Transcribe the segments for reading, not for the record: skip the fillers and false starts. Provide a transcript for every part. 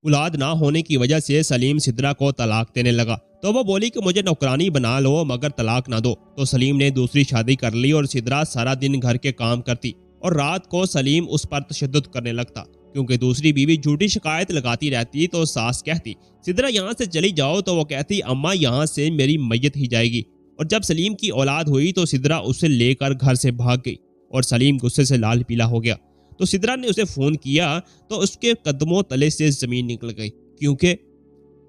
اولاد نہ ہونے کی وجہ سے سلیم سدرا کو طلاق دینے لگا تو وہ بولی کہ مجھے نوکرانی بنا لو مگر طلاق نہ دو، تو سلیم نے دوسری شادی کر لی اور سدرا سارا دن گھر کے کام کرتی اور رات کو سلیم اس پر تشدد کرنے لگتا کیونکہ دوسری بیوی جھوٹی شکایت لگاتی رہتی تو ساس کہتی سدرا یہاں سے چلی جاؤ، تو وہ کہتی اماں یہاں سے میری میت ہی جائے گی۔ اور جب سلیم کی اولاد ہوئی تو سدرا اسے لے کر گھر سے بھاگ گئی اور سلیم غصے سے لال پیلا ہو گیا تو سدرا نے اسے فون کیا تو اس کے قدموں تلے سے زمین نکل گئی کیونکہ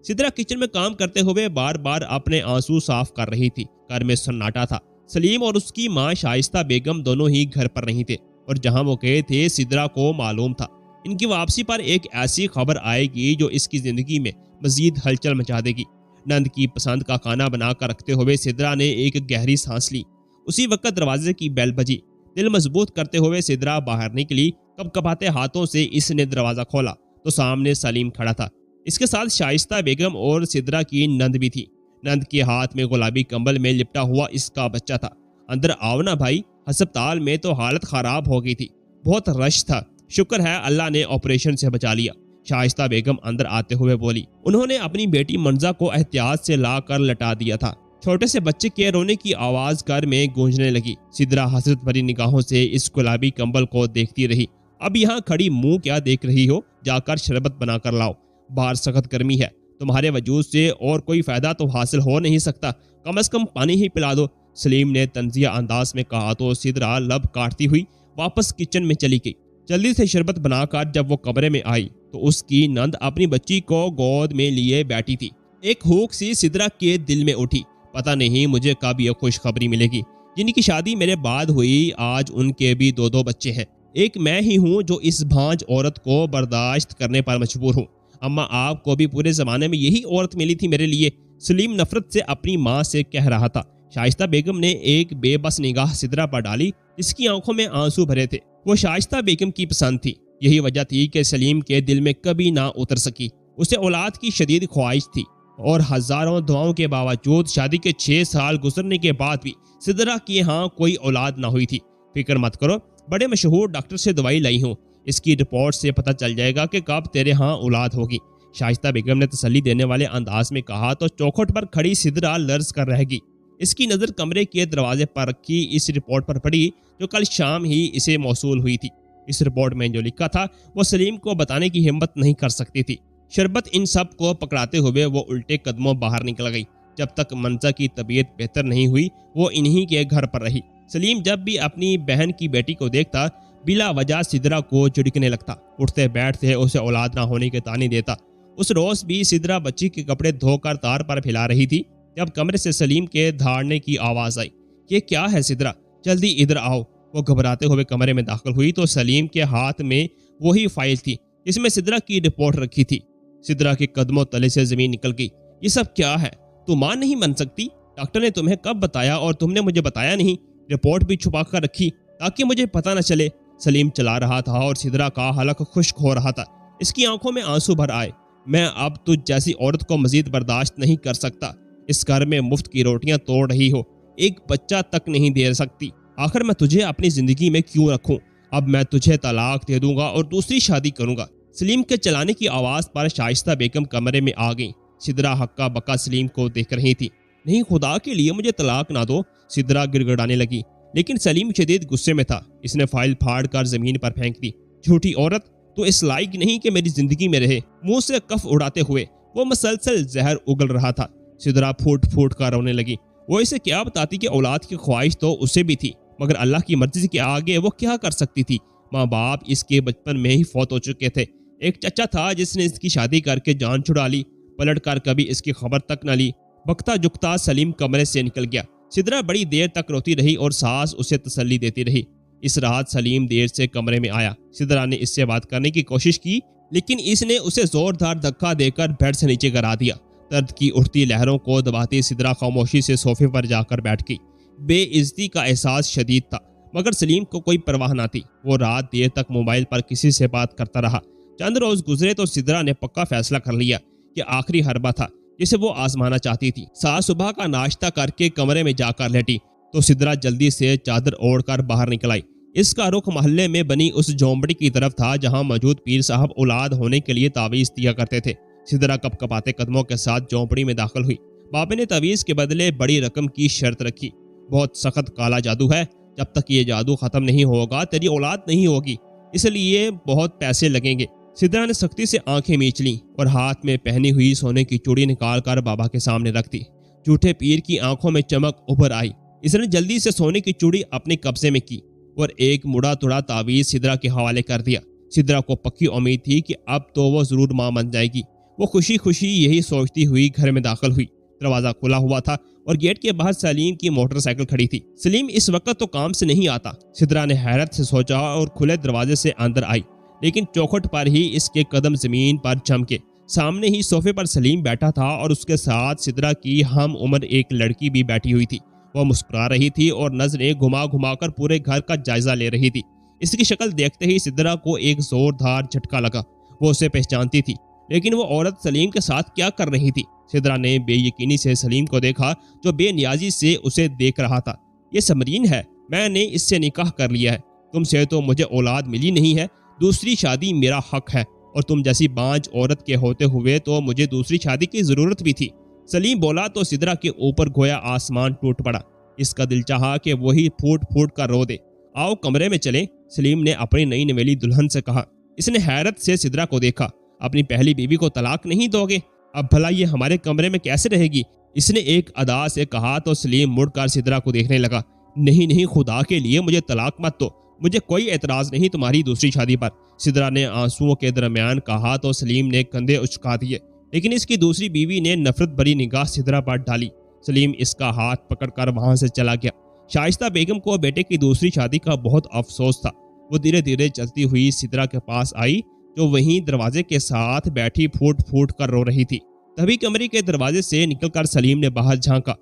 سدرا کچن میں کام کرتے ہوئے بار بار اپنے آنسو صاف کر رہی تھی۔ گھر میں سناٹا تھا۔ سلیم اور اس کی ماں شائستہ بیگم دونوں ہی گھر پر نہیں تھے اور جہاں وہ گئے تھے سدرا کو معلوم تھا ان کی واپسی پر ایک ایسی خبر آئے گی جو اس کی زندگی میں مزید ہلچل مچا دے گی۔ نند کی پسند کا کھانا بنا کر رکھتے ہوئے سدرا نے ایک گہری سانس لی۔ اسی وقت دروازے کی بیل بجی۔ دل مضبوط کرتے ہوئے سدرا باہر نکلی۔ کب کباتے ہاتھوں سے اس نے دروازہ کھولا تو سامنے سلیم کھڑا تھا۔ اس کے ساتھ شائستہ بیگم اور سدرا کی نند بھی تھی۔ نند کے ہاتھ میں گلابی کمبل میں لپٹا ہوا اس کا بچہ تھا۔ اندر آؤ نا بھائی، ہسپتال میں تو حالت خراب ہو گئی تھی، بہت رش تھا، شکر ہے اللہ نے آپریشن سے بچا لیا، شائستہ بیگم اندر آتے ہوئے بولی۔ انہوں نے اپنی بیٹی منزہ کو احتیاط سے لا کر لٹا دیا تھا۔ چھوٹے سے بچے کے رونے کی آواز گھر میں گونجنے لگی۔ سدرا حسرت بھری نگاہوں سے اس گلابی کمبل کو دیکھتی رہی۔ اب یہاں کھڑی منہ کیا دیکھ رہی ہو، جا کر شربت بنا کر لاؤ، باہر سخت گرمی ہے، تمہارے وجود سے اور کوئی فائدہ تو حاصل ہو نہیں سکتا، کم از کم پانی ہی پلا دو، سلیم نے طنزیہ انداز میں کہا تو سدرا لب کاٹتی ہوئی واپس کچن میں چلی گئی۔ جلدی سے شربت بنا کر جب وہ کمرے میں آئی تو اس کی نند اپنی بچی کو گود میں لیے بیٹھی تھی۔ ایک ہوک سی سدرا کے دل میں اٹھی، پتہ نہیں مجھے کب یہ خوشخبری ملے گی، جن کی شادی میرے بعد ہوئی آج ان کے بھی دو بچے ہیں، ایک میں ہی ہوں جو اس بھانج عورت کو برداشت کرنے پر مجبور ہوں۔ اماں آپ کو بھی پورے زمانے میں یہی عورت ملی تھی میرے لیے، سلیم نفرت سے اپنی ماں سے کہہ رہا تھا۔ شائستہ بیگم نے ایک بے بس نگاہ سدرا پر ڈالی جس کی آنکھوں میں آنسو بھرے تھے۔ وہ شائستہ بیگم کی پسند تھی، یہی وجہ تھی کہ سلیم کے دل میں کبھی نہ اتر سکی۔ اسے اولاد کی شدید خواہش تھی اور ہزاروں دعاؤں کے باوجود شادی کے 6 سال گزرنے کے بعد بھی سدرا کی ہاں کوئی اولاد نہ ہوئی تھی۔ فکر مت کرو، بڑے مشہور ڈاکٹر سے دوائی لائی ہوں، اس کی رپورٹ سے پتہ چل جائے گا کہ کب تیرے ہاں اولاد ہوگی، شائستہ بیگم نے تسلی دینے والے انداز میں کہا تو چوکھٹ پر کھڑی سدرا لرز کر رہ گئی۔ اس کی نظر کمرے کے دروازے پر رکھی اس رپورٹ پر پڑی جو کل شام ہی اسے موصول ہوئی تھی۔ اس رپورٹ میں جو لکھا تھا وہ سلیم کو بتانے کی ہمت نہیں کر سکتی تھی۔ شربت ان سب کو پکڑاتے ہوئے وہ الٹے قدموں باہر نکل گئی۔ جب تک منزہ کی طبیعت بہتر نہیں ہوئی وہ انہی کے گھر پر رہی۔ سلیم جب بھی اپنی بہن کی بیٹی کو دیکھتا بلا وجہ سدرا کو جھڑکنے لگتا، اٹھتے بیٹھتے اسے اولاد نہ ہونے کے طعنے دیتا۔ اس روز بھی سدرا بچی کے کپڑے دھو کر تار پر پھیلا رہی تھی جب کمرے سے سلیم کے دھاڑنے کی آواز آئی۔ یہ کیا ہے سدرا، جلدی ادھر آؤ۔ وہ گھبراتے ہوئے کمرے میں داخل ہوئی تو سلیم کے ہاتھ میں وہی فائل تھی جس میں سدرا کی رپورٹ رکھی تھی۔ سدرا کے قدموں تلے سے زمین نکل گئی۔ یہ سب کیا ہے؟ تو ماں نہیں بن سکتی؟ ڈاکٹر نے تمہیں کب بتایا اور تم نے مجھے بتایا نہیں؟ رپورٹ بھی چھپا کر رکھی تاکہ مجھے پتہ نہ چلے۔ سلیم چلا رہا تھا اور سدرا کا حلق خشک ہو رہا تھا۔ اس کی آنکھوں میں آنسو بھر آئے۔ میں اب تجھ جیسی عورت کو مزید برداشت نہیں کر سکتا۔ اس گھر میں مفت کی روٹیاں توڑ رہی ہو، ایک بچہ تک نہیں دے سکتی۔ آخر میں تجھے اپنی زندگی میں کیوں رکھوں؟ اب میں تجھے طلاق دے دوں گا اور دوسری شادی کروں گا۔ سلیم کے چلانے کی آواز پر شائستہ بیگم کمرے میں آ گئیں۔ سدرا ہکا بکا سلیم کو دیکھ رہی تھی۔ نہیں، خدا کے لیے مجھے طلاق نہ دو، سدرا گڑ گڑانے لگی۔ لیکن سلیم شدید غصے میں تھا۔ اس نے فائل پھاڑ کر زمین پر پھینک دی۔ جھوٹی عورت، تو اس لائق نہیں کہ میری زندگی میں رہے۔ منہ سے کف اڑاتے ہوئے وہ مسلسل زہر اگل رہا تھا۔ سدرا پھوٹ پھوٹ کر رونے لگی۔ وہ اسے کیا بتاتی کہ اولاد کی خواہش تو اسے بھی تھی مگر اللہ کی مرضی کے آگے وہ کیا کر سکتی تھی؟ ماں باپ اس کے بچپن میں ہی فوت ہو چکے تھے۔ ایک چچا تھا جس نے اس کی شادی کر کے جان چھڑا لی، پلٹ کر کبھی اس کی خبر تک نہ لی۔ بکتا جکتا سلیم کمرے سے نکل گیا۔ سدرا بڑی دیر تک روتی رہی اور ساس اسے تسلی دیتی رہی۔ اس رات سلیم دیر سے کمرے میں آیا۔ سدرا نے اس سے بات کرنے کی کوشش کی لیکن اس نے اسے زوردار دھکا دے کر بیڈ سے نیچے گرا دیا۔ درد کی اٹھتی لہروں کو دباتی سدرا خاموشی سے صوفے پر جا کر بیٹھ گئی۔ بے عزتی کا احساس شدید تھا مگر سلیم کو کوئی پرواہ نہ تھی۔ وہ رات دیر تک موبائل پر کسی سے بات کرتا رہا۔ چند روز گزرے تو سدرا نے پکا فیصلہ کر لیا کہ آخری حربہ تھا جسے وہ آزمانا چاہتی تھی۔ ساس صبح کا ناشتہ کر کے کمرے میں جا کر لیٹی تو سدرا جلدی سے چادر اوڑھ کر باہر نکل آئی۔ اس کا رخ محلے میں بنی اس جھونپڑی کی طرف تھا جہاں موجود پیر صاحب اولاد ہونے کے لیے تعویذ دیا کرتے تھے۔ سدرا کپ کپاتے قدموں کے ساتھ جھونپڑی میں داخل ہوئی۔ بابے نے تعویذ کے بدلے بڑی رقم کی شرط رکھی۔ بہت سخت کالا جادو ہے، جب تک یہ جادو ختم نہیں ہوگا تیری اولاد نہیں ہوگی، اس لیے بہت پیسے لگیں گے۔ سدرا نے سختی سے آنکھیں میچ لیں اور ہاتھ میں پہنی ہوئی سونے کی چوڑی نکال کر بابا کے سامنے رکھ دی۔ جھوٹے پیر کی آنکھوں میں چمک ابھر آئی۔ اس نے جلدی سے سونے کی چوڑی اپنے قبضے میں کی اور ایک مڑا توڑا تعویذ سدرا کے حوالے کر دیا۔ سدرا کو پکی امید تھی کہ اب تو وہ ضرور ماں بن جائے گی۔ وہ خوشی خوشی یہی سوچتی ہوئی گھر میں داخل ہوئی۔ دروازہ کھلا ہوا تھا اور گیٹ کے باہر سلیم کی موٹر سائیکل کھڑی تھی۔ سلیم اس وقت تو کام سے نہیں آتا، سدرا نے حیرت سے سوچا اور کھلے دروازے سے اندر آئی، لیکن چوکھٹ پر ہی اس کے قدم زمین پر جھمکے۔ سامنے ہی صوفے پر سلیم بیٹھا تھا اور اس کے ساتھ سدرا کی ہم عمر ایک لڑکی بھی بیٹھی ہوئی تھی۔ وہ مسکرا رہی تھی اور نظریں گھما گھما کر پورے گھر کا جائزہ لے رہی تھی۔ اس کی شکل دیکھتے ہی سدرا کو ایک زوردار جھٹکا لگا۔ وہ اسے پہچانتی تھی، لیکن وہ عورت سلیم کے ساتھ کیا کر رہی تھی؟ سدرا نے بے یقینی سے سلیم کو دیکھا جو بے نیازی سے اسے دیکھ رہا تھا۔ یہ سمرین ہے، میں نے اس سے نکاح کر لیا ہے، تم سے تو مجھے اولاد ملی نہیں ہے، دوسری شادی میرا حق ہے، اور تم جیسی بانج عورت کے ہوتے ہوئے تو مجھے دوسری شادی کی ضرورت بھی تھی۔ سلیم بولا تو سدرا کے اوپر گویا آسمان ٹوٹ پڑا۔ اس کا دل چاہا کہ وہی پھوٹ پھوٹ کر رو دے۔ آؤ کمرے میں چلیں، سلیم نے اپنی نئی نویلی دلہن سے کہا۔ اس نے حیرت سے سدرا کو دیکھا۔ اپنی پہلی بیوی کو طلاق نہیں دو گے؟ اب بھلا یہ ہمارے کمرے میں کیسے رہے گی؟ اس نے ایک ادا سے کہا تو سلیم مڑ کر سدرا کو دیکھنے لگا۔ نہیں نہیں، خدا کے لیے مجھے طلاق مت دو، مجھے کوئی اعتراض نہیں تمہاری دوسری شادی پر، سدرا نے آنسوؤں کے درمیان کہا تو سلیم نے کندھے اچکا دیے، لیکن اس کی دوسری بیوی نے نفرت بھری نگاہ سدرا پر ڈالی۔ سلیم اس کا ہاتھ پکڑ کر وہاں سے چلا گیا۔ شائستہ بیگم کو بیٹے کی دوسری شادی کا بہت افسوس تھا۔ وہ دھیرے دھیرے چلتی ہوئی سدرا کے پاس آئی جو وہیں دروازے کے ساتھ بیٹھی پھوٹ پھوٹ کر رو رہی تھی۔ تبھی کمرے کے دروازے سے نکل کر سلیم نے باہر جھانکا۔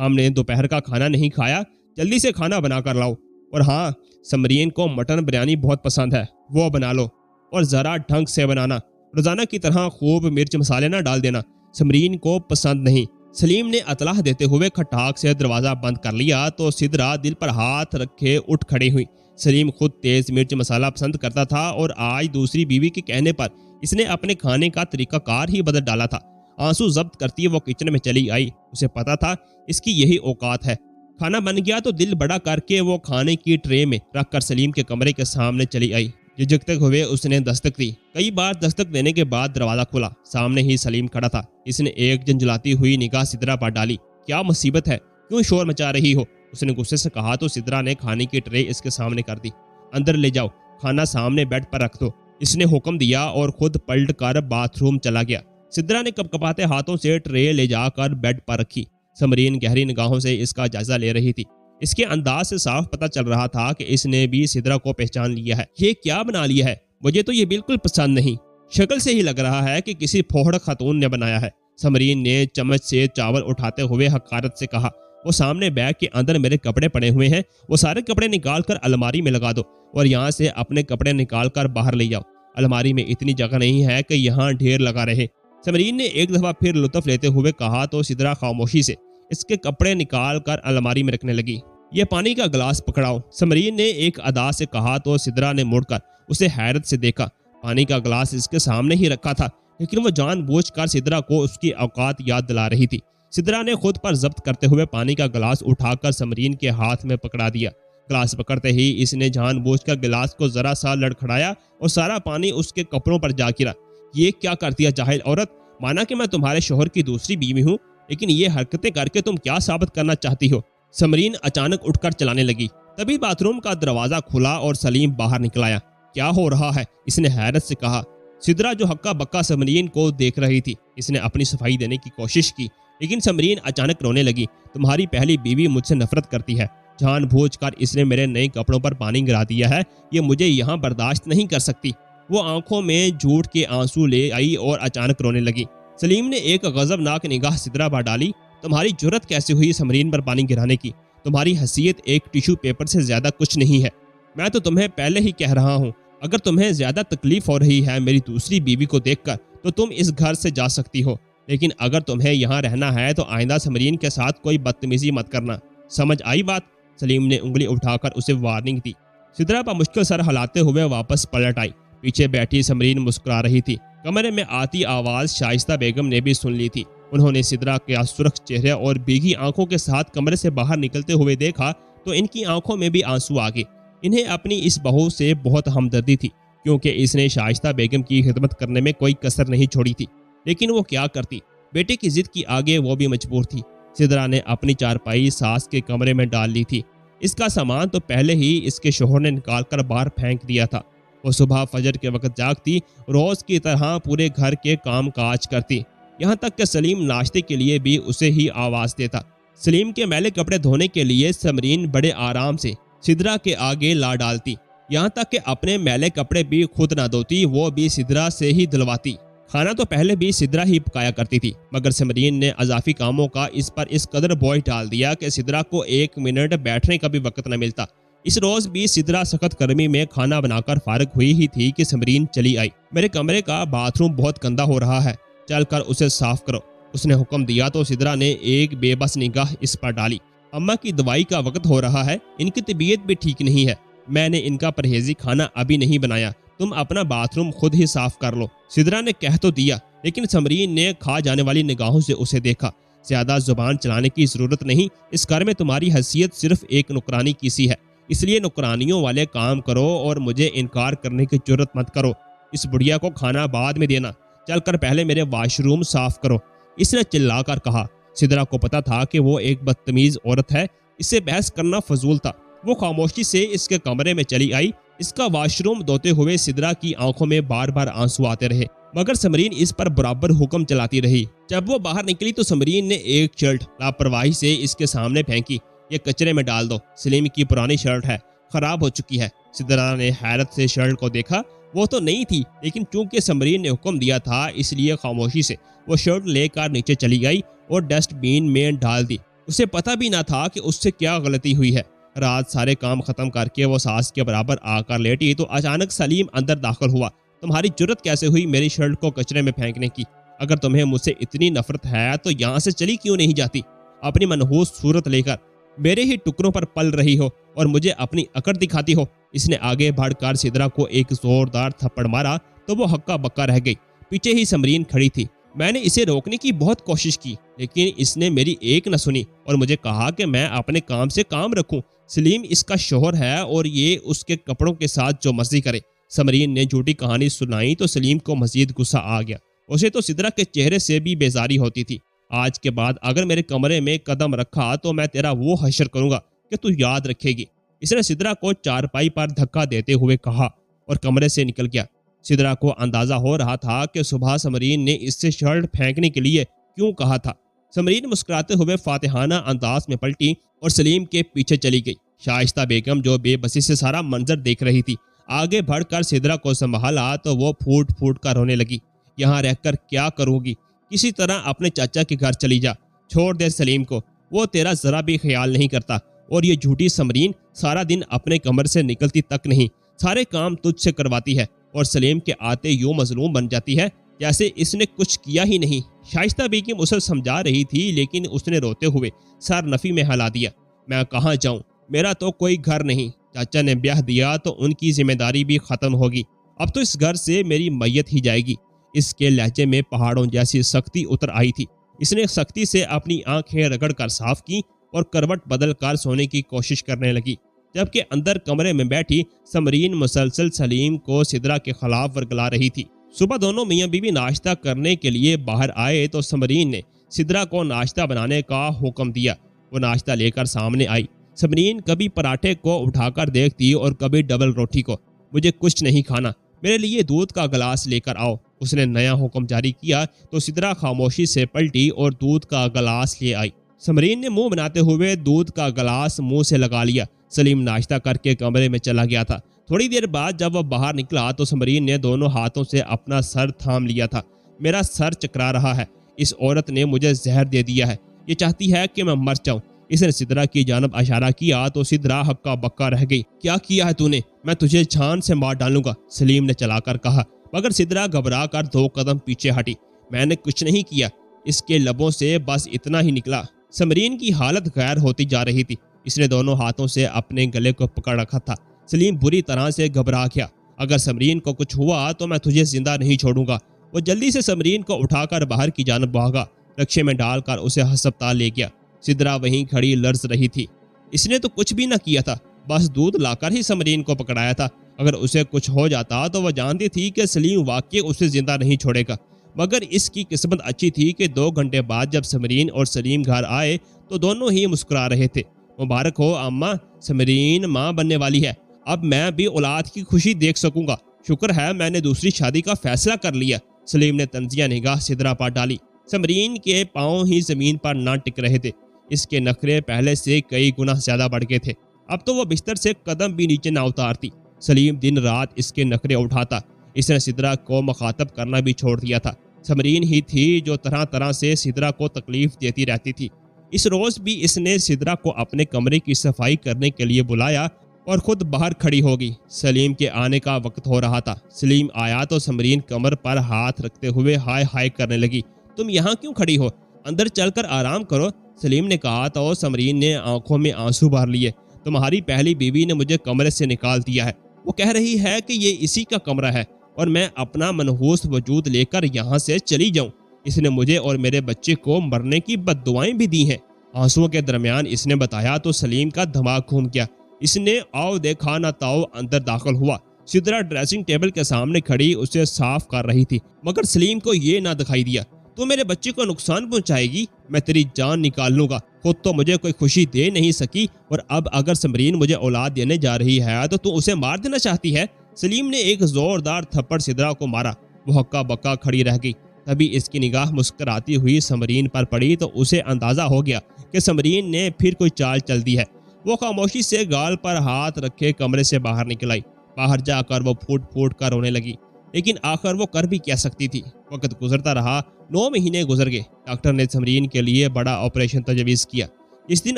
ہم نے دوپہر کا کھانا نہیں کھایا، جلدی سے کھانا بنا کر لاؤ، اور ہاں، سمرین کو مٹن بریانی بہت پسند ہے، وہ بنا لو، اور ذرا ڈھنگ سے بنانا، روزانہ کی طرح خوب مرچ مسالے نہ ڈال دینا، سمرین کو پسند نہیں۔ سلیم نے اطلاع دیتے ہوئے کھٹاک سے دروازہ بند کر لیا تو سدرا دل پر ہاتھ رکھے اٹھ کھڑی ہوئی۔ سلیم خود تیز مرچ مسالہ پسند کرتا تھا اور آج دوسری بیوی کے کہنے پر اس نے اپنے کھانے کا طریقہ کار ہی بدل ڈالا تھا۔ آنسو ضبط کرتی وہ کچن میں چلی آئی۔ اسے پتا تھا اس کی یہی اوقات ہے۔ کھانا بن گیا تو دل بڑا کر کے وہ کھانے کی ٹرے میں رکھ کر سلیم کے کمرے کے سامنے چلی آئی۔ جھجکتے ہوئے اس نے دستک دی۔ کئی بار دستک دینے کے بعد دروازہ کھلا۔ سامنے ہی سلیم کھڑا تھا۔ اس نے ایک جھنجھلاتی ہوئی نگاہ سدرا پر ڈالی۔ کیا مصیبت ہے؟ کیوں شور مچا رہی ہو؟ اس نے غصے سے کہا تو سدرا نے کھانے کی ٹرے اس کے سامنے کر دی۔ اندر لے جاؤ، کھانا سامنے بیڈ پر رکھ دو، اس نے حکم دیا اور خود پلٹ کر باتھ روم چلا گیا۔ سدرا نے کپ کپاتے ہاتھوں سے ٹرے لے جا کر بیڈ پر رکھی۔ سمرین گہری نگاہوں سے اس کا جائزہ لے رہی تھی۔ اس کے انداز سے صاف پتہ چل رہا تھا کہ اس نے بھی سدرا کو پہچان لیا ہے۔ یہ کیا بنا لیا ہے؟ مجھے تو یہ بالکل پسند نہیں، شکل سے ہی لگ رہا ہے کہ کسی پھوڑ خاتون نے بنایا ہے، سمرین نے چمچ سے چاول اٹھاتے ہوئے حقارت سے کہا۔ وہ سامنے بیگ کے اندر میرے کپڑے پڑے ہوئے ہیں، وہ سارے کپڑے نکال کر الماری میں لگا دو اور یہاں سے اپنے کپڑے نکال کر باہر لے جاؤ، الماری میں اتنی جگہ نہیں ہے کہ یہاں ڈھیر لگا رہے۔ سمرین نے ایک دفعہ پھر لطف لیتے ہوئے کہا تو سدرا خاموشی سے اس کے کپڑے نکال کر الماری میں رکھنے لگی۔ یہ پانی کا گلاس پکڑاؤ، سمرین نے ایک ادا سے کہا تو سدرا نے مڑ کر اسے حیرت سے دیکھا۔ پانی کا گلاس اس کے سامنے ہی رکھا تھا، لیکن وہ جان بوجھ کر سدرا کو اس کی اوقات یاد دلا رہی تھی۔ سدرا نے خود پر ضبط کرتے ہوئے پانی کا گلاس اٹھا کر سمرین کے ہاتھ میں پکڑا دیا۔ گلاس پکڑتے ہی اس نے جان بوجھ کر گلاس کو ذرا سا لڑکھڑایا اور سارا پانی اس کے کپڑوں پر جا گرا۔ یہ کیا کرتی ہے جاہل عورت؟ مانا کہ میں تمہارے شوہر کی دوسری بیوی ہوں، لیکن یہ حرکتیں کر کے تم کیا ثابت کرنا چاہتی ہو؟ سمرین اچانک اٹھ کر چلانے لگی۔ تبھی باتھ روم کا دروازہ کھلا اور سلیم باہر نکل آیا۔ کیا ہو رہا ہے؟ اس نے حیرت سے کہا۔ سدرا جو ہکا بکا سمرین کو دیکھ رہی تھی، اس نے اپنی صفائی دینے کی کوشش کی، لیکن سمرین اچانک رونے لگی۔ تمہاری پہلی بیوی مجھ سے نفرت کرتی ہے، جان بوجھ کر اس نے میرے نئے کپڑوں پر پانی گرا دیا ہے، یہ مجھے یہاں برداشت نہیں کر سکتی۔ وہ آنکھوں میں جھوٹ کے آنسو لے آئی اور اچانک رونے لگی۔ سلیم نے ایک غضبناک نگاہ سدرا پر ڈالی۔ تمہاری جرت کیسے ہوئی سمرین پر پانی گرانے کی؟ تمہاری حیثیت ایک ٹیشو پیپر سے زیادہ کچھ نہیں ہے۔ میں تو تمہیں پہلے ہی کہہ رہا ہوں، اگر تمہیں زیادہ تکلیف ہو رہی ہے میری دوسری بیوی کو دیکھ کر تو تم اس گھر سے جا سکتی ہو، لیکن اگر تمہیں یہاں رہنا ہے تو آئندہ سمرین کے ساتھ کوئی بدتمیزی مت کرنا، سمجھ آئی بات؟ سلیم نے انگلی اٹھا کر اسے وارننگ دی۔ सिद्रा मुश्किल सर हिलाते हुए वापस पलट आई। पीछे बैठी समरीन मुस्कुरा रही थी। कमरे में आती आवाज शाइस्ता बेगम ने भी सुन ली थी। उन्होंने सिद्रा के सुरख चेहरे और भीगी आंखों के साथ कमरे से बाहर निकलते हुए देखा तो इनकी आंखों में भी आंसू आ गए। इन्हें अपनी इस बहू से बहुत हमदर्दी थी, क्योंकि इसने शाइस्ता बेगम की खिदमत करने में कोई कसर नहीं छोड़ी थी। लेकिन वो क्या करती, बेटे की जिद की आगे वो भी मजबूर थी। सिद्रा ने अपनी चारपाई सास के कमरे में डाल ली थी। इसका सामान तो पहले ही इसके शोहर ने निकाल कर बाहर फेंक दिया था। वो सुबह फजर के वक्त जागती, रोज की तरह पूरे घर के काम काज करती, यहाँ तक कि सलीम नाश्ते के लिए भी उसे ही आवाज देता। सलीम के मैले कपड़े धोने के लिए समरीन बड़े आराम से सिद्रा के आगे ला डालती, यहाँ तक कि अपने मैले कपड़े भी खुद ना धोती, वो भी सिद्रा से ही धुलवाती। खाना तो पहले भी सिद्रा ही पकाया करती थी, मगर समरीन ने अजाफी कामों का इस पर इस कदर बोझ डाल दिया कि सिद्रा को 1 मिनट बैठने का भी वक्त न मिलता। इस रोज भी सिद्रा सख्त गर्मी में खाना बनाकर फारिग हुई ही थी कि समरीन चली आई। मेरे कमरे का बाथरूम बहुत गंदा हो रहा है, चलकर उसे साफ करो, उसने हुक्म दिया तो सिद्रा ने एक बेबस निगाह इस पर डाली। अम्मा की दवाई का वक्त हो रहा है, इनकी तबीयत भी ठीक नहीं है, मैंने इनका परहेजी खाना अभी नहीं बनाया, तुम अपना बाथरूम खुद ही साफ कर लो। सिद्रा ने कह तो दिया, लेकिन समरीन ने खा जाने वाली निगाहों से उसे देखा। ज्यादा जुबान चलाने की जरूरत नहीं, इस घर में तुम्हारी हैसियत सिर्फ एक नुकरानी की सी है, इसलिए नुकरानियों वाले काम करो और मुझे इनकार करने की जरूरत मत करो। इस बुढ़िया को खाना बाद में देना, चलकर पहले मेरे वॉशरूम साफ करो, इसने चिल्लाकर कहा। सिद्रा को पता था कि वो एक बदतमीज औरत है, इससे बहस करना फजूल था। वो खामोशी से इसके कमरे में चली आई। इसका वॉशरूम धोते हुए सिद्रा की आंखों में बार बार आंसू आते रहे, मगर समरीन इस पर बराबर हुक्म चलाती रही। जब वो बाहर निकली तो समरीन ने एक शर्ट लापरवाही से इसके सामने फेंकी। ये कचरे में डाल दो, सलीम की पुरानी शर्ट है, खराब हो चुकी है। सिद्रा ने हैरत से शर्ट को देखा, वो तो नहीं थी, लेकिन चूंकि समरीन ने हुक्म दिया था इसलिए खामोशी से वो शर्ट लेकर नीचे चली गई और डस्टबिन में डाल दी। उसे पता भी ना था कि उससे क्या गलती हुई है। रात सारे काम खत्म करके वो सास के बराबर आकर लेटी तो अचानक सलीम अंदर दाखिल हुआ। तुम्हारी जुर्रत कैसे हुई मेरी शर्ट को कचरे में फेंकने की? अगर तुम्हें मुझसे इतनी नफरत है तो यहाँ से चली क्यों नहीं जाती? अपनी मनहूस सूरत लेकर मेरे ही टुकड़ों पर पल रही हो और मुझे अपनी अकड़ दिखाती हो। इसने आगे बढ़कर सिद्रा को एक जोरदार थप्पड़ मारा तो वो हक्का बक्का रह गई। पीछे ही समरीन खड़ी थी। मैंने इसे रोकने की बहुत कोशिश की, लेकिन इसने मेरी एक न सुनी और मुझे कहा कि मैं अपने काम से काम रखूं। सलीम इसका शोहर है और ये उसके कपड़ों के साथ जो मर्जी करे। समरीन ने झूठी कहानी सुनाई तो सलीम को मजीद गुस्सा आ गया। उसे तो सिद्रा के चेहरे से भी बेजारी होती थी। आज के बाद अगर मेरे कमरे में कदम रखा तो मैं तेरा वो हशर करूंगा कि तू याद रखेगी। इसने सिद्रा को चारपाई पर धक्का देते हुए कहा और कमरे से निकल गया। सिद्रा को अंदाजा हो रहा था कि सुबह समरीन ने इससे शर्ट फेंकने के लिए क्यों कहा था। समरीन मुस्कुराते हुए फातिहाना अंदाज में पलटी और सलीम के पीछे चली गई। शाइस्ता बेगम जो बेबसी से सारा मंजर देख रही थी, आगे बढ़कर सिद्रा को संभाला तो वो फूट फूट कर रोने लगी। यहाँ रहकर क्या करूंगी? किसी तरह अपने चाचा के घर चली जा, छोड़ दे सलीम को, वो तेरा जरा भी ख्याल नहीं करता। और ये झूठी समरीन सारा दिन अपने कमर से निकलती तक नहीं, सारे काम तुझसे करवाती है और सलीम के आते यूं मजलूम बन जाती है जैसे इसने कुछ किया ही नहीं। शाइस्ता बेगम उसे समझा रही थी, लेकिन उसने रोते हुए सर नफी में हिला दिया। मैं कहाँ जाऊं, मेरा तो कोई घर नहीं। चाचा ने ब्याह दिया तो उनकी जिम्मेदारी भी खत्म होगी, अब तो इस घर से मेरी मैयत ही जाएगी। इसके लहजे में पहाड़ों जैसी सख्ती उतर आई थी। इसने सख्ती से अपनी आंखें रगड़ कर साफ की और करवट बदल कर सोने की कोशिश करने लगी, जबकि अंदर कमरे में बैठी समरीन मुसलसल सलीम को सिद्रा के खिलाफ वर्गला रही थी। सुबह दोनों मियाँ बीवी नाश्ता करने के लिए बाहर आए तो समरीन ने सिद्रा को नाश्ता बनाने का हुक्म दिया। वो नाश्ता लेकर सामने आई। समरीन कभी पराठे को उठाकर देखती और कभी डबल रोटी को। मुझे कुछ नहीं खाना, मेरे लिए दूध का गिलास लेकर आओ। उसने नया हुक्म जारी किया तो सिद्रा खामोशी से पलटी और दूध का गिलास ले आई। समरीन ने मुंह बनाते हुए दूध का गिलास मुंह से लगा लिया। सलीम नाश्ता करके कमरे में चला गया था। थोड़ी देर बाद जब वह बाहर निकला तो समरीन ने दोनों हाथों से अपना सर थाम लिया था। मेरा सर चकरा रहा है, इस औरत ने मुझे जहर दे दिया है, ये चाहती है कि मैं मर जाऊं। इसने सिद्रा की जानब इशारा किया तो सिद्रा हक्का बक्का रह गई। क्या किया है तूने? मैं तुझे जान से मार डालूंगा, सलीम ने चलाकर कहा, मगर सिद्रा घबरा कर 2 कदम पीछे हटी। मैंने कुछ नहीं किया, इसके लबों से बस इतना ही निकला। समरीन की हालत गैर होती जा रही थी। इसने दोनों हाथों से अपने गले को पकड़ रखा था। सलीम बुरी तरह से घबरा गया। अगर समरीन को कुछ हुआ तो मैं तुझे जिंदा नहीं छोड़ूंगा। वो जल्दी से समरीन को उठाकर बाहर की जानब भागा, रक्शे में डालकर उसे अस्पताल ले गया। सिद्रा वहीं खड़ी लर्ज रही थी। इसने तो कुछ भी न किया था, बस दूध लाकर ही समरीन को पकड़ाया था। अगर उसे कुछ हो जाता तो वह जानती थी कि सलीम वाकई उसे जिंदा नहीं छोड़ेगा। मगर इसकी किस्मत अच्छी थी कि 2 घंटे बाद जब समरीन और सलीम घर आए तो दोनों ही मुस्कुरा रहे थे। मुबारक हो अम्मा, समरीन माँ बनने वाली है। अब मैं भी औलाद की खुशी देख सकूंगा। शुक्र है मैंने दूसरी शादी का फैसला कर लिया। सलीम ने तंजिया निगाह सिद्रा पर डाली। समरीन के पांव ही जमीन पर ना टिक रहे थे। इसके नखरे पहले से कई गुना ज्यादा बढ़ गए थे। अब तो वो बिस्तर से कदम भी नीचे ना उतारती। सलीम दिन रात इसके नखरे उठाता। इसने सिद्रा को मुखातब करना भी छोड़ दिया था। समरीन ही थी जो तरह तरह से सिद्रा को तकलीफ देती रहती थी। इस रोज भी इसने सिद्रा को अपने कमरे की सफाई करने के लिए बुलाया और खुद बाहर खड़ी हो गई। सलीम के आने का वक्त हो रहा था। सलीम आया तो समरीन कमर पर हाथ रखते हुए हाय हाय करने लगी। तुम यहाँ क्यों खड़ी हो? अंदर चलकर आराम करो, सलीम ने कहा तो समरीन ने आंखों में आंसू भर लिए। तुम्हारी पहली बीवी ने मुझे कमरे से निकाल दिया है। वो कह रही है कि ये इसी का कमरा है और मैं अपना मनहूस वजूद लेकर यहाँ से चली जाऊं। इसने मुझे और मेरे बच्चे को मरने की बद्दुआएं भी दी हैं। आंसुओं के दरमियान इसने बताया तो सलीम का दिमाग घूम गया। इसने आओ देखा ना ताओ अंदर दाखिल हुआ। सिद्रा ड्रेसिंग टेबल के सामने खड़ी उसे साफ कर रही थी, मगर सलीम को ये ना दिखाई दिया। तो मेरे बच्चे को नुकसान पहुंचाएगी, मैं तेरी जान निकाल लूंगा। खुद तो मुझे कोई खुशी दे नहीं सकी और अब अगर समरीन मुझे औलाद देने जा रही है तो तू उसे मार देना चाहती है। सलीम ने एक जोरदार थप्पड़ सिद्रा को मारा। वो हक्का बक्का खड़ी रह गई। तभी इसकी निगाह मुस्कुराती हुई समरीन पर पड़ी तो उसे अंदाजा हो गया कि समरीन ने फिर कोई चाल चल दी है। वो खामोशी से गाल पर हाथ रखे कमरे से बाहर निकल आई। बाहर जाकर वो फूट फूट कर रोने लगी, लेकिन आखिर वो कर भी क्या सकती थी। वक्त गुजरता रहा। 9 महीने गुजर गए। डॉक्टर ने समरीन के लिए बड़ा ऑपरेशन तजवीज़ किया। इस दिन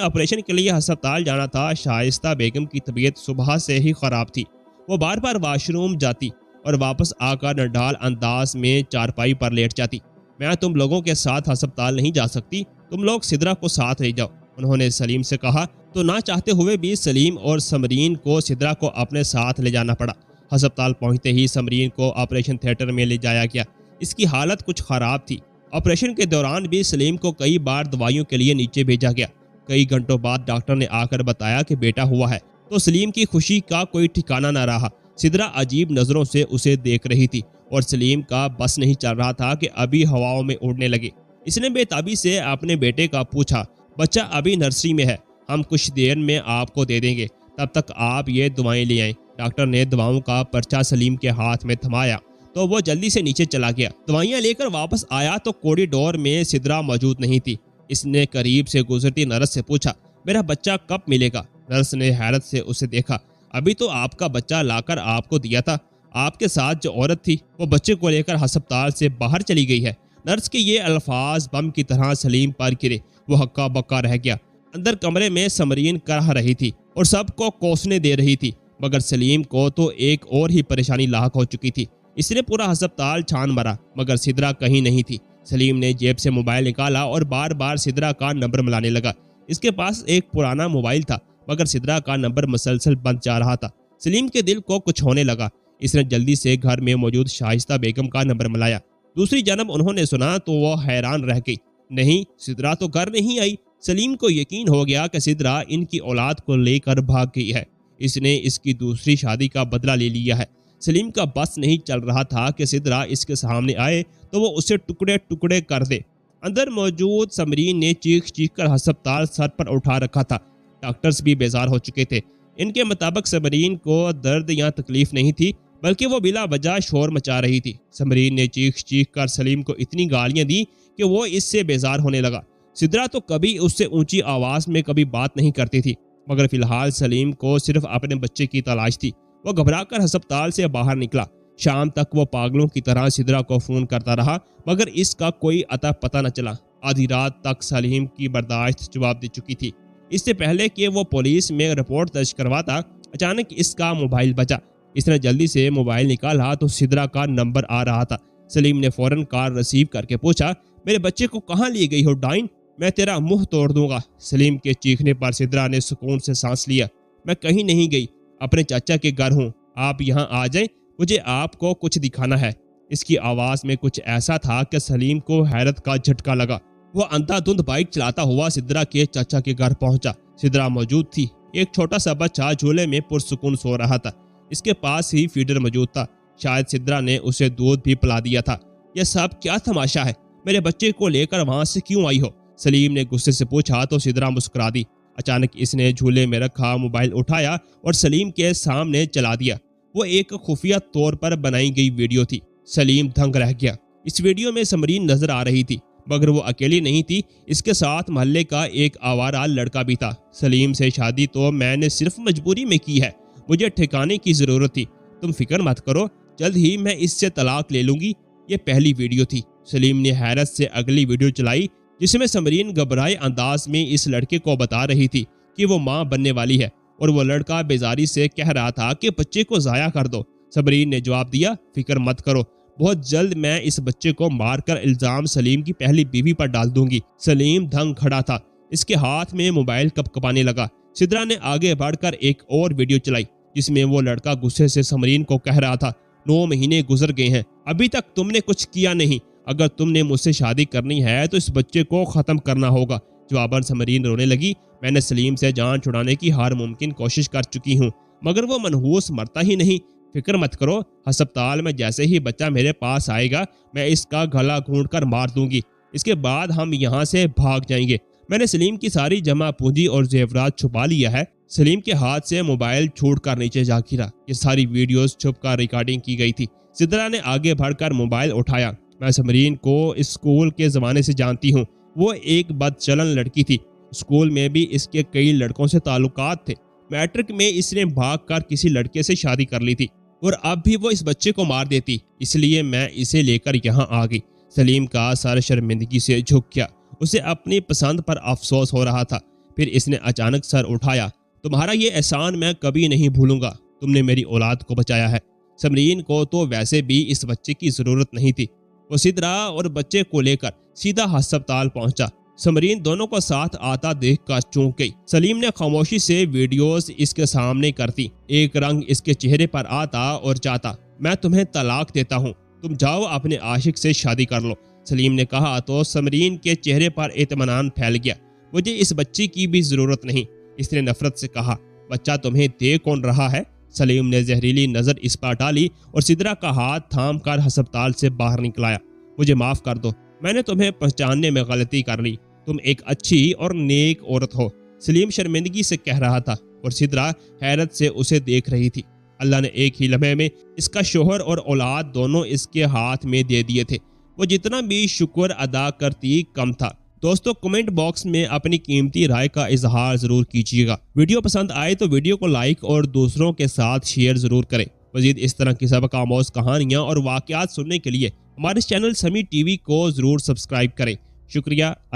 ऑपरेशन के लिए अस्पताल जाना था। शाइस्ता बेगम की तबीयत सुबह से ही खराब थी। वो बार बार वाशरूम जाती और वापस आकर नडाल अंदाज में चारपाई पर लेट जाती। मैं तुम लोगों के साथ अस्पताल नहीं जा सकती, तुम लोग सिद्रा को साथ ले जाओ, उन्होंने सलीम से कहा। तो ना चाहते हुए भी सलीम और समरीन को सिद्रा को अपने साथ ले जाना पड़ा। अस्पताल पहुंचते ही समरीन को ऑपरेशन थिएटर में ले जाया गया। इसकी हालत कुछ खराब थी। ऑपरेशन के दौरान भी सलीम को कई बार दवाइयों के लिए नीचे भेजा गया। कई घंटों बाद डॉक्टर ने आकर बताया कि बेटा हुआ है तो सलीम की खुशी का कोई ठिकाना न रहा। सिद्रा अजीब नजरों से उसे देख रही थी और सलीम का बस नहीं चल रहा था कि अभी हवाओं में उड़ने लगे। इसने बेताबी से अपने बेटे का पूछा, बच्चा अभी नर्सरी में है, हम कुछ देर में आपको दे देंगे, तब तक आप ये दवाएं ले आएं। डॉक्टर ने दवाओं का पर्चा सलीम के हाथ में थमाया तो वो जल्दी से नीचे चला गया। दवाइयां लेकर वापस आया तो कॉरिडोर में सिद्रा मौजूद नहीं थी। इसने करीब से गुजरती नर्स से पूछा, मेरा बच्चा कब मिलेगा? नर्स ने हैरत से उसे देखा। अभी तो आपका बच्चा लाकर आपको दिया था। आपके साथ जो औरत थी वो बच्चे को लेकर अस्पताल से बाहर चली गई है। नर्स के ये अल्फाज बम की तरह सलीम पर गिरे। वो हक्का बक्का रह गया। अंदर कमरे में समरीन कर रही थी और सबको कोसने दे रही थी, मगर सलीम को तो एक और ही परेशानी लाहक हो चुकी थी। इसने पूरा अस्पताल छान मारा मगर सिद्रा कहीं नहीं थी। सलीम ने जेब से मोबाइल निकाला और बार बार सिद्रा का नंबर मिलाने लगा। इसके पास एक पुराना मोबाइल था मगर सिद्रा का नंबर मुसलसल बंद जा रहा था। सलीम के दिल को कुछ होने लगा। इसने जल्दी से घर में मौजूद शाइस्ता बेगम का नंबर मिलाया। दूसरी जानब उन्होंने सुना तो वो हैरान रह गई। नहीं, सिद्रा तो घर नहीं आई। सलीम को यकीन हो गया कि सिद्रा इनकी औलाद को लेकर भाग गई है। इसने इसकी दूसरी शादी का बदला ले लिया है। सलीम का बस नहीं चल रहा था कि सिद्रा इसके सामने आए तो वो उसे टुकड़े टुकड़े कर दे। अंदर मौजूद समरीन ने चीख चीख कर अस्पताल सर पर उठा रखा था। डॉक्टर्स भी बेजार हो चुके थे। इनके मुताबिक समरीन को दर्द या तकलीफ नहीं थी, बल्कि वो बिला वजह शोर मचा रही थी। समरीन ने चीख चीख कर सलीम को इतनी गालियां दी कि वो इससे बेजार होने लगा। सिद्रा तो कभी उससे ऊंची आवाज में कभी बात नहीं करती थी, मगर फिलहाल सलीम को सिर्फ अपने बच्चे की तलाश थी। वो घबराकर अस्पताल से बाहर निकला। शाम तक वो पागलों की तरह सिद्रा को फोन करता रहा, मगर इसका कोई अता पता न चला। आधी रात तक सलीम की बर्दाश्त जवाब दे चुकी थी। इससे पहले कि वो पुलिस में रिपोर्ट दर्ज करवाता, अचानक इसका मोबाइल बजा। इसने जल्दी से मोबाइल निकाला तो सिद्रा का नंबर आ रहा था। सलीम ने फौरन कॉल रिसीव करके पूछा, मेरे बच्चे को कहाँ ले गई हो डाइन? मैं तेरा मुंह तोड़ दूंगा। सलीम के चीखने पर सिद्रा ने सुकून से सांस लिया। मैं कहीं नहीं गई, अपने चाचा के घर हूँ, आप यहाँ आ जाएं, मुझे आपको कुछ दिखाना है। इसकी आवाज़ में कुछ ऐसा था कि सलीम को हैरत का झटका लगा। वो अंधाधुंध बाइक चलाता हुआ सिद्रा के चाचा के घर पहुंचा। सिद्रा मौजूद थी। एक छोटा सा बच्चा झूले में पुरसुकून सो रहा था। इसके पास ही फीडर मौजूद था। शायद सिद्रा ने उसे दूध भी पिला दिया था। यह सब क्या तमाशा है? मेरे बच्चे को लेकर वहां से क्यों आई हो? सलीम ने गुस्से से पूछा तो सिद्रा मुस्कुरा दी। अचानक इसने झूले में रखा मोबाइल उठाया और सलीम के सामने चला दिया। वो एक खुफिया तौर पर बनाई गई वीडियो थी। सलीम दंग रह गया। इस वीडियो में समरीन नजर आ रही थी, मगर वो अकेली नहीं थी। इसके साथ मोहल्ले का एक आवारा लड़का भी था। सलीम से शादी तो मैंने सिर्फ मजबूरी में की है, मुझे ठिकाने की जरूरत थी। तुम फिक्र मत करो, जल्द ही मैं इससे तलाक ले लूंगी। ये पहली वीडियो थी। सलीम ने हैरत से अगली वीडियो चलाई, जिसमें समरीन घबराए अंदाज में इस लड़के को बता रही थी कि वो मां बनने वाली है, और वो लड़का बेजारी से कह रहा था कि बच्चे को जाया कर दो। समरीन ने जवाब दिया, फिक्र मत करो, बहुत जल्द मैं इस बच्चे को मारकर इल्जाम सलीम की पहली बीवी पर डाल दूंगी। सलीम दंग खड़ा था। इसके हाथ में मोबाइल कपकपाने लगा। सिद्रा ने आगे बढ़कर एक और वीडियो चलाई, जिसमें वो लड़का गुस्से से समरीन को कह रहा था, 9 महीने गुजर गए हैं, अभी तक तुमने कुछ किया नहीं। अगर तुमने मुझसे शादी करनी है तो इस बच्चे को खत्म करना होगा। जवाबन समरीन रोने लगी, मैंने सलीम से जान छुड़ाने की हर मुमकिन कोशिश कर चुकी हूँ, मगर वो मनहूस मरता ही नहीं। फिक्र मत करो, अस्पताल में जैसे ही बच्चा मेरे पास आएगा, मैं इसका गला घूंटकर मार दूंगी। इसके बाद हम यहाँ से भाग जाएंगे। मैंने सलीम की सारी जमा पूंजी और जेवरात छुपा लिया है। सलीम के हाथ से मोबाइल छूटकर नीचे जा गिरा। ये सारी वीडियोस छुपकर रिकॉर्डिंग की गई थी। सिद्रा ने आगे बढ़कर मोबाइल उठाया। मैं समरीन को स्कूल के ज़माने से जानती हूँ। वो एक बदचलन लड़की थी। स्कूल में भी इसके कई लड़कों से ताल्लुकात थे। मैट्रिक में इसने भागकर किसी लड़के से शादी कर ली थी, और अब भी वो इस बच्चे को मार देती, इसलिए मैं इसे लेकर यहाँ आ गई। सलीम का सर शर्मिंदगी से झुक गया। उसे अपनी पसंद पर अफसोस हो रहा था। फिर इसने अचानक सर उठाया, तुम्हारा ये एहसान मैं कभी नहीं भूलूंगा। तुमने मेरी औलाद को बचाया है। समरीन को तो वैसे भी इस बच्चे की जरूरत नहीं थी। वो सिद्रा और बच्चे को लेकर सीधा अस्पताल पहुंचा। समरीन दोनों को साथ आता देखकर चौंक गई। सलीम ने खामोशी से वीडियोस इसके सामने करती। एक रंग इसके चेहरे पर आता और जाता। मैं तुम्हें तलाक देता हूँ, तुम जाओ अपने आशिक से शादी कर लो। सलीम ने कहा तो समरीन के चेहरे पर इत्मीनान फैल गया। मुझे इस बच्ची की भी जरूरत नहीं, इसने नफरत से कहा। बच्चा तुम्हें दे कौन रहा है? सलीम ने जहरीली नजर इस पर डाली और सिद्रा का हाथ थाम कर अस्पताल से बाहर निकलाया। मुझे माफ कर दो, मैंने तुम्हें पहचानने में गलती कर ली। तुम एक अच्छी और नेक औरत हो, सलीम शर्मिंदगी से कह रहा था, और सिद्रा हैरत से उसे देख रही थी। अल्लाह ने एक ही लम्हे में इसका शोहर और औलाद दोनों इसके हाथ में दे दिए थे। वो जितना भी शुक्र अदा करती कम था। दोस्तों, कमेंट बॉक्स में अपनी कीमती राय का इजहार जरूर कीजिएगा। वीडियो पसंद आए तो वीडियो को लाइक और दूसरों के साथ शेयर जरूर करें। मजीद इस तरह की सबक आमोज कहानियां और वाकयात सुनने के लिए हमारे चैनल समी टीवी को जरूर सब्सक्राइब करें। शुक्रिया।